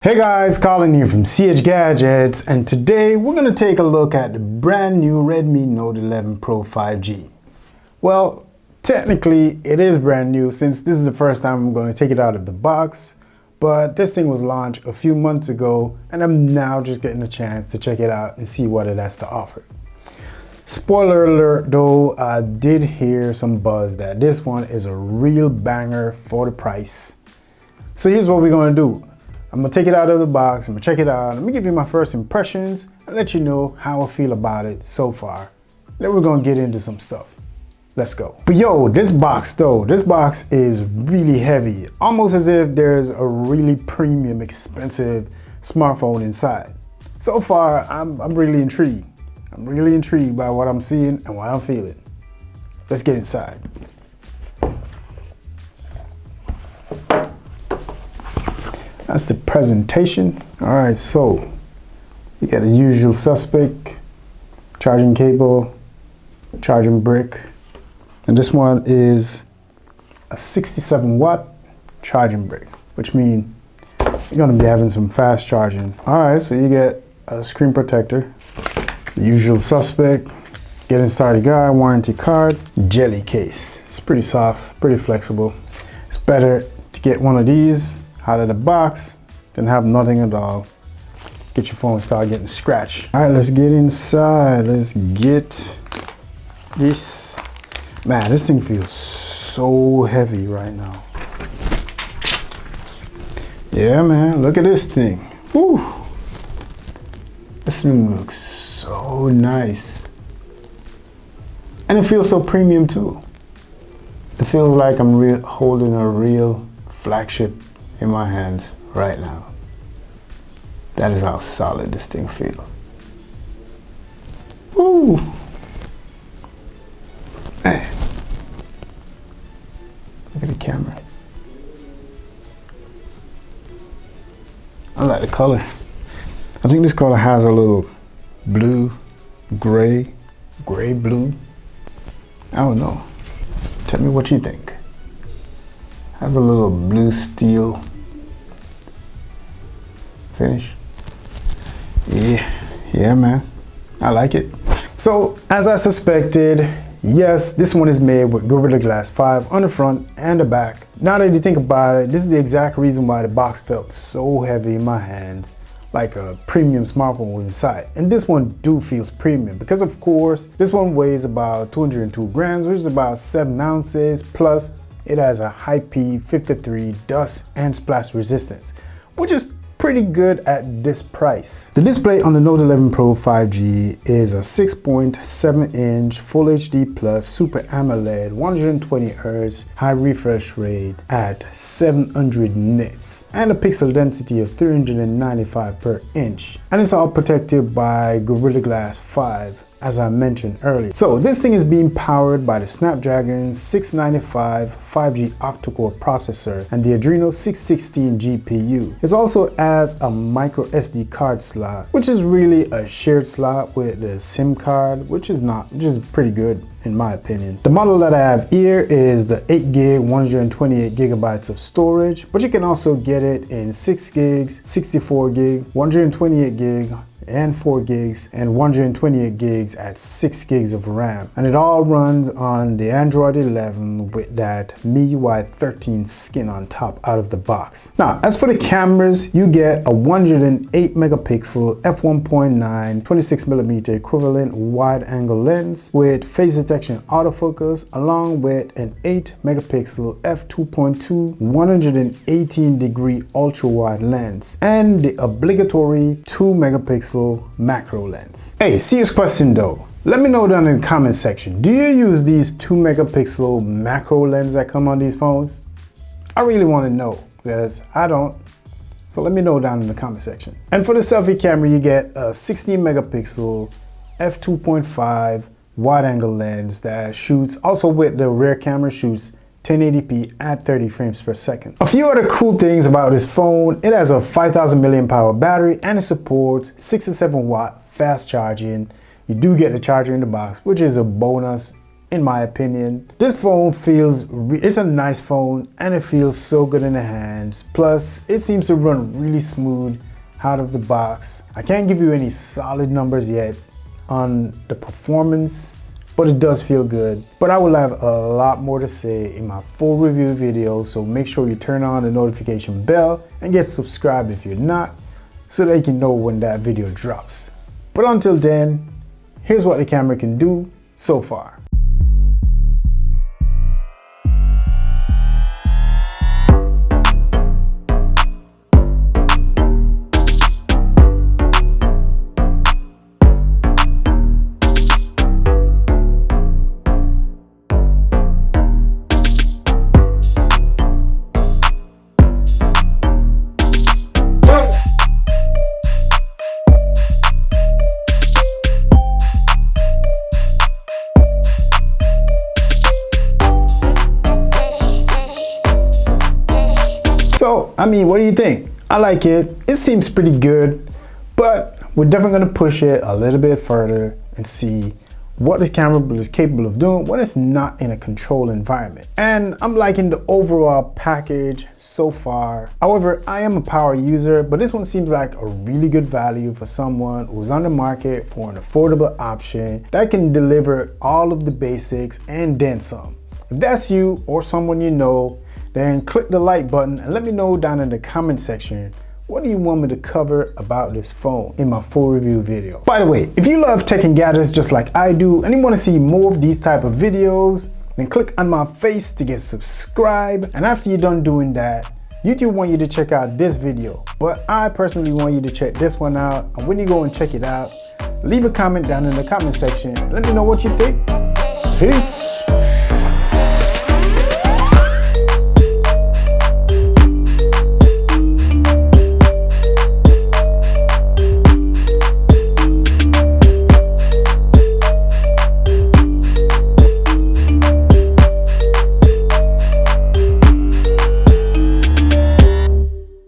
Hey guys, Colin here from CH Gadgets, and today we're going to take a look at the brand new Redmi Note 11 Pro 5G. Well, technically it is brand new since this is the first time I'm going to take it out of the box, but this thing was launched a few months ago and I'm now just getting a chance to check it out and see what it has to offer. Spoiler alert though, I did hear some buzz that this one is a real banger for the price. So here's what we're going to do. I'm gonna take it out of the box, I'm gonna check it out, let me give you my first impressions and let you know how I feel about it so far. Then we're gonna get into some stuff. Let's go. But yo, this box is really heavy, almost as if there's a really premium, expensive smartphone inside. So far, I'm really intrigued. I'm really intrigued by what I'm seeing and what I'm feeling. Let's get inside. That's the presentation. All right, so you got a usual suspect, charging cable, charging brick, and this one is a 67 watt charging brick, which means you're gonna be having some fast charging. All right, so you get a screen protector, the usual suspect, getting started guide, warranty card, jelly case. It's pretty soft, pretty flexible. It's better to get one of these out of the box than have nothing at all. Get your phone start getting scratched. All right, let's get inside. Let's get this. Man, this thing feels so heavy right now. Yeah, man, look at this thing. Whew. This thing looks so nice. And it feels so premium too. It feels like I'm holding a real flagship in my hands right now. That is how solid this thing feels. Woo! Man. Look at the camera. I like the color. I think this color has a little blue, gray blue. I don't know. Tell me what you think. Has a little blue steel finish. Yeah, man. I like it. So, as I suspected, yes, this one is made with Gorilla Glass 5 on the front and the back. Now that you think about it, this is the exact reason why the box felt so heavy in my hands, like a premium smartphone was inside. And this one feels premium because of course, this one weighs about 202 grams, which is about 7 ounces, plus it has a IP53 dust and splash resistance, which is pretty good at this price. The display on the Note 11 Pro 5G is a 6.7 inch Full HD Plus Super AMOLED 120Hz high refresh rate at 700 nits and a pixel density of 395 per inch. And it's all protected by Gorilla Glass 5, as I mentioned earlier. So this thing is being powered by the Snapdragon 695 5G octa-core processor and the Adreno 616 GPU. It also has a micro SD card slot, which is really a shared slot with the SIM card, which is pretty good in my opinion. The model that I have here is the 8 gig 128 gigabytes of storage, but you can also get it in 6 gigs, 64 gig, 128 gig, and 4 gigs and 128 gigs at 6 gigs of RAM, and it all runs on the Android 11 with that MIUI 13 skin on top out of the box. Now, as for the cameras, you get a 108 megapixel f1.9 26mm equivalent wide angle lens with face detection autofocus, along with an 8 megapixel f2.2 118 degree ultra wide lens and the obligatory 2 megapixel macro lens. Hey, serious question though. Let me know down in the comment section. Do you use these 2 megapixel macro lens that come on these phones? I really want to know because I don't. So let me know down in the comment section. And for the selfie camera, you get a 16 megapixel f2.5 wide angle lens that shoots, also with the rear camera, shoots 1080p at 30 frames per second. A few other cool things about this phone: it has a 5000 mAh battery and it supports 67 watt fast charging. You do get the charger in the box, which is a bonus in my opinion. This phone it's a nice phone and it feels so good in the hands. Plus, it seems to run really smooth out of the box. I can't give you any solid numbers yet on the performance, but it does feel good. But I will have a lot more to say in my full review video, so make sure you turn on the notification bell and get subscribed if you're not, so that you can know when that video drops. But until then, here's what the camera can do so far. So, I mean, what do you think? I like it. It seems pretty good, but we're definitely gonna push it a little bit further and see what this camera is capable of doing when it's not in a controlled environment. And I'm liking the overall package so far. However, I am a power user, but this one seems like a really good value for someone who's on the market for an affordable option that can deliver all of the basics and then some. If that's you or someone you know, then click the like button and let me know down in the comment section, what do you want me to cover about this phone in my full review video. By the way, if you love tech and gadgets just like I do and you want to see more of these type of videos, then click on my face to get subscribed. And after you're done doing that, YouTube want you to check out this video, but I personally want you to check this one out. And when you go and check it out, leave a comment down in the comment section and let me know what you think. Peace.